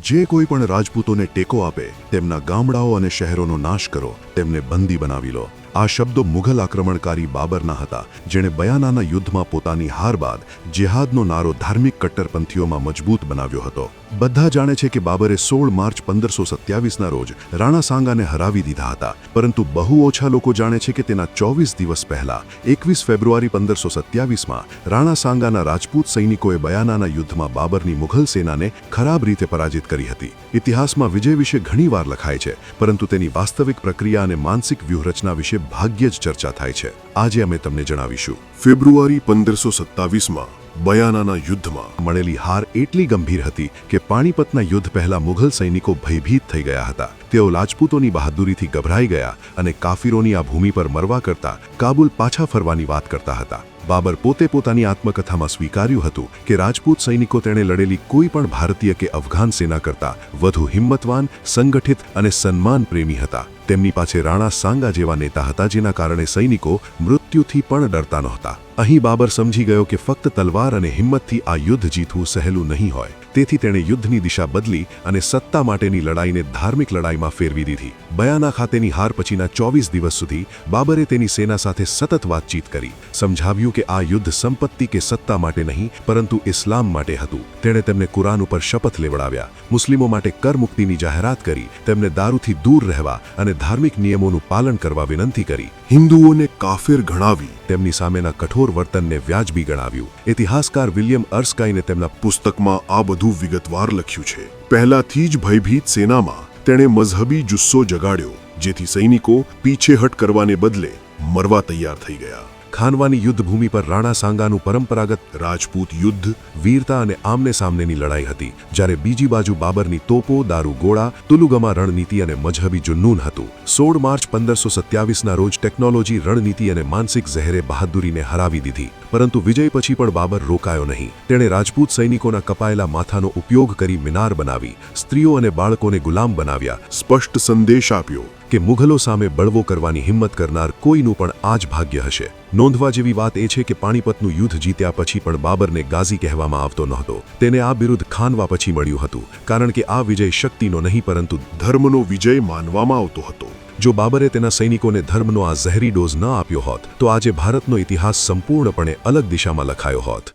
જે કોઈ પણ રાજપૂતોને ટેકો આપે તેમના ગામડાઓ અને શહેરોનો નાશ કરો, તેમને બંદી બનાવી લો. આ શબ્દો મુઘલ આક્રમણકારી બાબરના હતા, જેણે બયાનાના યુદ્ધમાં પોતાની હાર બાદ જેહાદનો નારો ધાર્મિક કટ્ટરપંથીઓમાં મજબૂત બનાવ્યો હતો. બધા જાણે છે કે બાબરે 16 માર્ચ 1527ના રોજ રાણા સાંગાને હરાવી દીધા હતા, પરંતુ બહુ ઓછા લોકો જાણે છે કે તેના 24 દિવસ પહેલા 21 ફેબ્રુઆરી 1527માં રાણા સાંગાના રાજપૂત સૈનિકોએ બયાનાના યુદ્ધમાં બાબરની મુઘલ સેનાને ખરાબ રીતે પરાજિત કરી હતી. ઇતિહાસમાં વિજય વિશે ઘણીવાર લખાય છે, પરંતુ તેની વાસ્તવિક પ્રક્રિયા અને માનસિક વ્યૂહરચના વિશે ભાગ્યે જ ચર્ચા થાય છે. આજે અમે તમને જણાવીશું. ફેબ્રુઆરી 1527માં બયાનાના યુદ્ધમાં મળેલી હાર એટલી ગંભીર હતી કે પાણીપતના યુદ્ધ પહેલા મુઘલ સૈનિકો ભયભીત થઈ ગયા હતા. તેઓ રાજપૂતોની બહાદુરીથી ગભરાઈ ગયા અને કાફિરોની આ ભૂમિ પર મરવા કરતા કાબુલ પાછા ફરવાની વાત કરતા હતા. બાબર પોતે પોતાની આત્મકથામાં સ્વીકાર્યું હતું કે રાજપૂત સૈનિકો તેણે લડેલી કોઈ પણ ભારતીય કે અફઘાન સેના કરતા વધુ હિંમતવાન, સંગઠિત અને સન્માન પ્રેમી હતા. તેમની પાસે રાણા સાંગા જેવા નેતા હતા, જેના કારણે સૈનિકો મૃત્યુથી પણ ડરતા નહોતા. અહીં બાબર સમજી ગયો કે ફક્ત તલવાર અને હિંમતથી આ યુદ્ધ જીતવું સહેલું નહીં હોય. તેથી તેણે યુદ્ધની દિશા બદલી અને સત્તા માટેની લડાઈને ધાર્મિક લડાઈમાં ફેરવી દીધી. બયાના ખાતેની હાર પછીના 24 દિવસ સુધી બાબરે તેની સેના સાથે સતત વાતચીત કરી. સમજાવ્યું કે આ યુદ્ધ સંપત્તિ કે સત્તા માટે નહીં, પરંતુ ઇસ્લામ માટે હતું. તેણે તેમને કુરાન ઉપર શપથ લેવડાવ્યા, મુસ્લિમો માટે કર મુક્તિની જાહેરાત કરી, તેમને દારૂથી દૂર રહેવા અને ધાર્મિક નિયમોનું પાલન કરવા વિનંતી કરી. હિન્દુઓને કાફિર ગણાવી તેમની સામેના કઠોર વર્તનને વ્યાજબી ગણાવ્યું. ઇતિહાસકાર વિલિયમ અર્સ્કાઇને તેમના પુસ્તકમાં આ બધું વિગતવાર લખ્યું છે. પહેલાથી જ ભયભીત સેનામાં તેણે મઝહબી જુસ્સો જગાડ્યો, જેથી સૈનિકો પીછેહટ કરવાને બદલે મરવા તૈયાર થઈ ગયા. ખાનવાની યુદ્ધભૂમિ પર રાણા સાંગાનું પરંપરાગત રાજપૂત યુદ્ધ, વીરતા અને આમને સામનેની લડાઈ હતી, જ્યારે બીજી બાજુ બાબરની તોપો, દારૂગોળા, તુલુગમા રણનીતિ અને મઝહબી જુન્નૂન હતું. 16 માર્ચ 1527ના રોજ ટેકનોલોજી, રણનીતિ અને માનસિક ઝહેરે બહાદુરીને હરાવી દીધી. પરંતુ વિજય પછી પણ બાબર રોકાયો નહીં. તેણે રાજપૂત સૈનિકોના કપાયેલા માથાનો ઉપયોગ કરી મિનાર બનાવી, સ્ત્રીઓ અને બાળકોને ગુલામ બનાવ્યા. સ્પષ્ટ સંદેશ આપ્યો કે મુઘલો સામે બળવો કરવાની હિંમત કરનાર કોઈનું પણ આ જ ભાગ્ય હશે. નોંધવા જેવી વાત એ છે કે પાણીપતનું યુદ્ધ જીત્યા પછી પણ બાબરને ગાઝી કહેવામાં આવતો નહોતો. તેને આ બિરુદ ખાનવા પછી મળ્યું હતું, કારણ કે આ વિજય શક્તિનો નહીં પરંતુ ધર્મનો વિજય માનવામાં આવતો હતો. જો બાબરે તેના સૈનિકોને ધર્મનો આ ઝહેરી ડોઝ ન આપ્યો હોત, તો આજે ભારતનો ઇતિહાસ સંપૂર્ણપણે અલગ દિશામાં લખાયો હોત.